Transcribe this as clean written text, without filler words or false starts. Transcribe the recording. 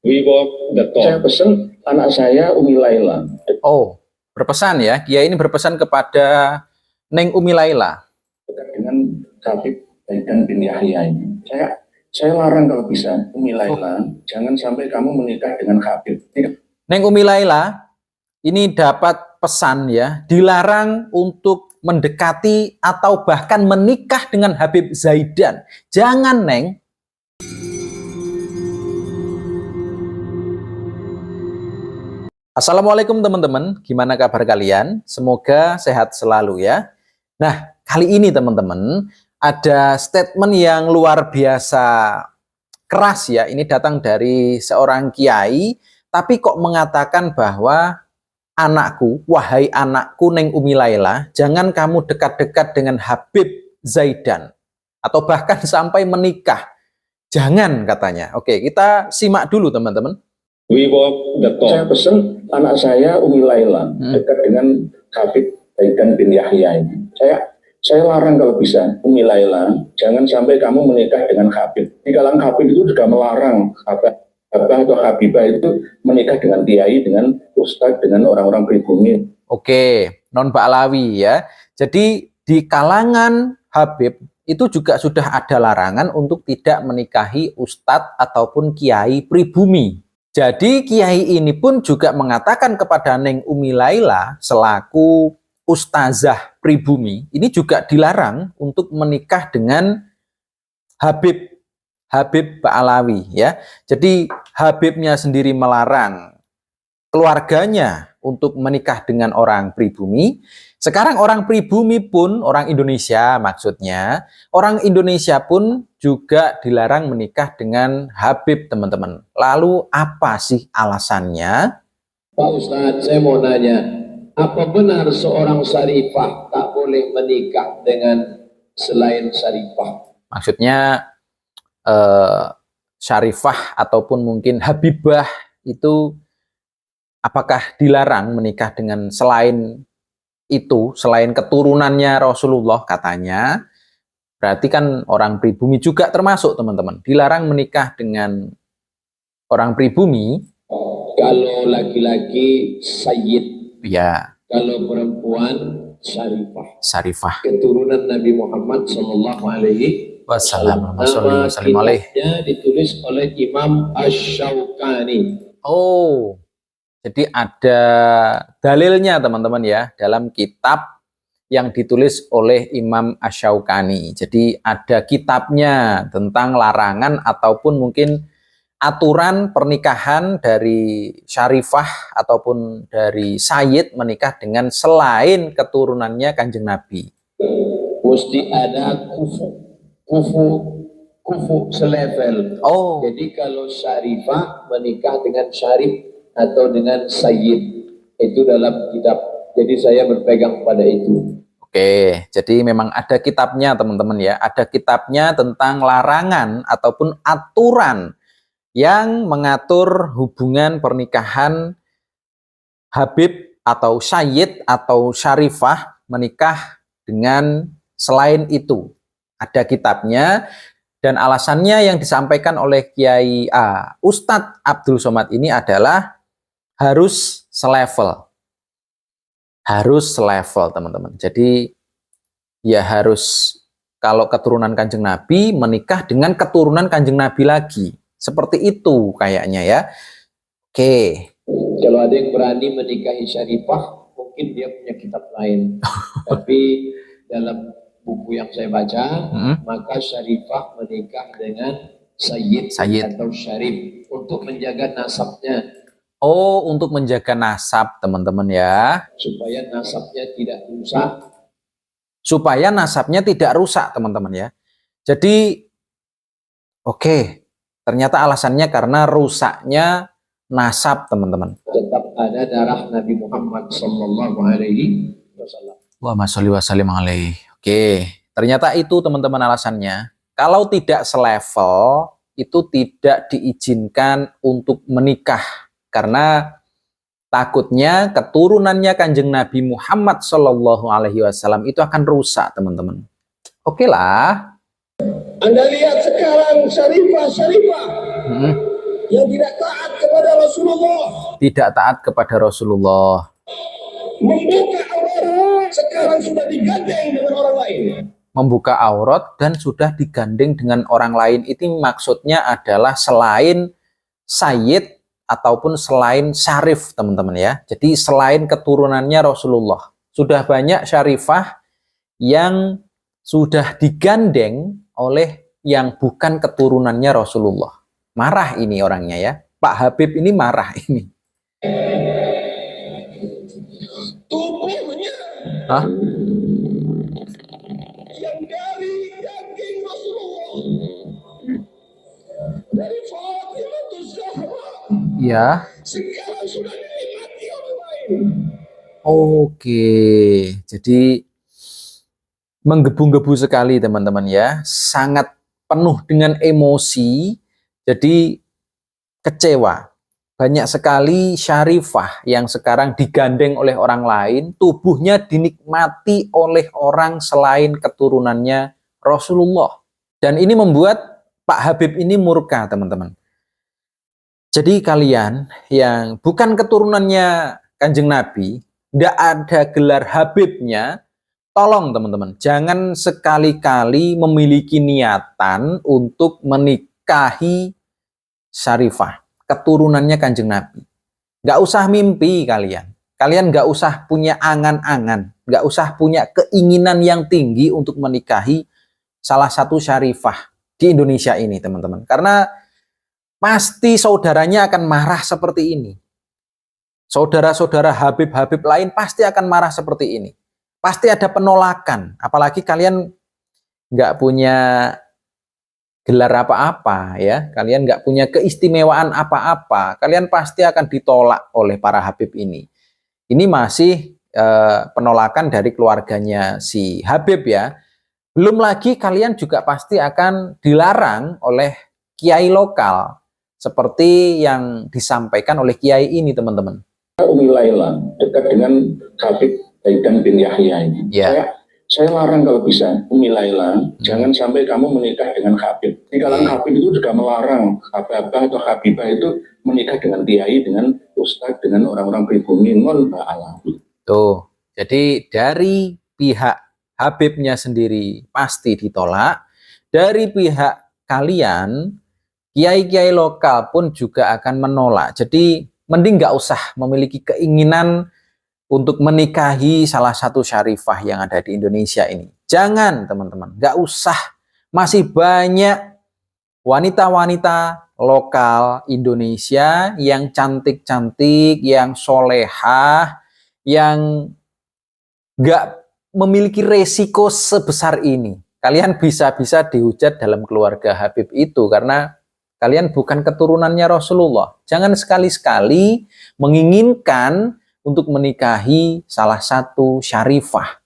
We walk the talk. Saya pesan anak saya Umi Laila. Oh, berpesan ya. Kiai ini berpesan kepada Neng Umi Laila. Dengan Habib Zaidan bin Yahya ini. Saya larang kalau bisa Umi Laila, jangan sampai kamu menikah dengan Habib. Neng Umi Laila ini dapat pesan ya, dilarang untuk mendekati atau bahkan menikah dengan Habib Zaidan. Jangan, Neng. Assalamualaikum teman-teman, gimana kabar kalian? Semoga sehat selalu ya. Nah, kali ini teman-teman, ada statement yang luar biasa keras ya. Ini datang dari seorang kiai, tapi kok mengatakan bahwa anakku, wahai anakku Neng Umi Laila, jangan kamu dekat-dekat dengan Habib Zaidan. Atau bahkan sampai menikah. Jangan katanya. Oke, kita simak dulu teman-teman. We walk the talk. Saya pesan anak saya Umi Laila dekat dengan Habib Zaidan bin Yahya ini. Saya larang kalau bisa Umi Laila, jangan sampai kamu menikah dengan Habib. Di kalangan Habib itu juga melarang Habib atau Habibah itu menikah dengan kiai, dengan ustadz, dengan orang-orang pribumi. Oke, non Ba'alawi ya. Jadi di kalangan Habib itu juga sudah ada larangan untuk tidak menikahi ustadz ataupun kiai pribumi. Jadi kiai ini pun juga mengatakan kepada Neng Umi Laila selaku ustazah pribumi, ini juga dilarang untuk menikah dengan Habib Ba'alawi ya. Jadi Habibnya sendiri melarang keluarganya untuk menikah dengan orang pribumi. Sekarang orang pribumi pun, orang Indonesia maksudnya, orang Indonesia pun juga dilarang menikah dengan Habib teman-teman. Lalu apa sih alasannya? Pak Ustadz, saya mau nanya, apa benar seorang syarifah tak boleh menikah dengan selain syarifah? Maksudnya syarifah ataupun mungkin habibah itu apakah dilarang menikah dengan selain itu, selain keturunannya Rasulullah katanya? Berarti kan orang pribumi juga termasuk teman-teman. Dilarang menikah dengan orang pribumi. Kalau laki-laki sayyid, ya. Kalau perempuan syarifah. Syarifah. Keturunan Nabi Muhammad Sallallahu Alaihi Wasallam. Nama kitabnya ditulis oleh Imam Asy-Syaukani. Oh, jadi ada dalilnya teman-teman ya dalam kitab yang ditulis oleh Imam Asy-Syaukani. Jadi ada kitabnya tentang larangan ataupun mungkin aturan pernikahan dari syarifah ataupun dari sayyid menikah dengan selain keturunannya Kanjeng Nabi. Mesti ada kufu selevel. Oh. Jadi kalau syarifah menikah dengan syarif atau dengan sayyid, itu dalam kitab. Jadi saya berpegang pada itu. Oke, jadi memang ada kitabnya teman-teman ya. Ada kitabnya tentang larangan ataupun aturan yang mengatur hubungan pernikahan Habib atau Sayyid atau Syarifah menikah dengan selain itu. Ada kitabnya dan alasannya yang disampaikan oleh Kiai Ustadz Abdul Somad ini adalah harus selevel. Harus selevel teman-teman. Jadi ya harus kalau keturunan Kanjeng Nabi menikah dengan keturunan Kanjeng Nabi lagi. Seperti itu kayaknya ya. Oke. Kalau ada yang berani menikahi syarifah, mungkin dia punya kitab lain. Tapi dalam buku yang saya baca, maka syarifah menikah dengan sayyid atau syarif untuk menjaga nasabnya. Oh, untuk menjaga nasab teman-teman ya. Supaya nasabnya tidak rusak. Supaya nasabnya tidak rusak teman-teman ya. Jadi, oke. Ternyata alasannya karena rusaknya nasab teman-teman. Tetap ada darah Nabi Muhammad Sallallahu Alaihi Wasallam. Wa sholli wa sallim alaihi. Oke, ternyata itu teman-teman alasannya. Kalau tidak selevel, itu tidak diizinkan untuk menikah. Karena takutnya keturunannya Kanjeng Nabi Muhammad Sallallahu Alaihi Wasallam itu akan rusak teman-teman. Oke lah. Anda lihat sekarang syarifah yang tidak taat Rasulullah, tidak taat kepada Rasulullah, membuka aurat sekarang sudah digandeng dengan orang lain. membuka aurat dan sudah digandeng dengan orang lain. Itu maksudnya adalah selain sayyid ataupun selain syarif, teman-teman ya. Jadi selain keturunannya Rasulullah, sudah banyak syarifah yang sudah digandeng oleh yang bukan keturunannya Rasulullah. Marah ini orangnya ya. Pak Habib ini marah ini. Tubuhnya Hah? yang dari daging Rasulullah, dari Fatimah Zahra, Ya. sekarang sudah dinikmati orang lain. Oke. Jadi menggebu-gebu sekali teman-teman ya. Sangat penuh dengan emosi. Jadi kecewa. Banyak sekali syarifah yang sekarang digandeng oleh orang lain, tubuhnya dinikmati oleh orang selain keturunannya Rasulullah. Dan ini membuat Pak Habib ini murka, teman-teman. Jadi kalian yang bukan keturunannya Kanjeng Nabi, tidak ada gelar Habibnya, tolong teman-teman, jangan sekali-kali memiliki niatan untuk menikahi syarifah keturunannya Kanjeng Nabi. Nggak usah mimpi kalian. Kalian nggak usah punya angan-angan. Nggak usah punya keinginan yang tinggi untuk menikahi salah satu syarifah di Indonesia ini, teman-teman. Karena pasti saudaranya akan marah seperti ini. Saudara-saudara Habib-Habib lain pasti akan marah seperti ini. Pasti ada penolakan. Apalagi kalian nggak punya gelar apa-apa ya, kalian nggak punya keistimewaan apa-apa, kalian pasti akan ditolak oleh para Habib ini. Ini masih penolakan dari keluarganya si Habib ya. Belum lagi kalian juga pasti akan dilarang oleh kiai lokal, seperti yang disampaikan oleh kiai ini, teman-teman. Umi Laila dekat dengan Habib Haidan bin Yahya ini. Ya. Saya larang kalau bisa, Umi Laila, jangan sampai kamu menikah dengan Habib. Di kalangan Habib itu juga melarang Habibah atau Habibah itu menikah dengan kiai, dengan ustadz, dengan orang-orang pribumi, non Ba'alawi. Tuh, jadi dari pihak Habibnya sendiri pasti ditolak. Dari pihak kalian, kiai-kiai lokal pun juga akan menolak. Jadi mending nggak usah memiliki keinginan untuk menikahi salah satu syarifah yang ada di Indonesia ini. Jangan teman-teman, nggak usah. Masih banyak wanita-wanita lokal Indonesia yang cantik-cantik, yang solehah, yang nggak memiliki resiko sebesar ini. Kalian bisa-bisa dihujat dalam keluarga Habib itu karena kalian bukan keturunannya Rasulullah. Jangan sekali-sekali menginginkan untuk menikahi salah satu syarifah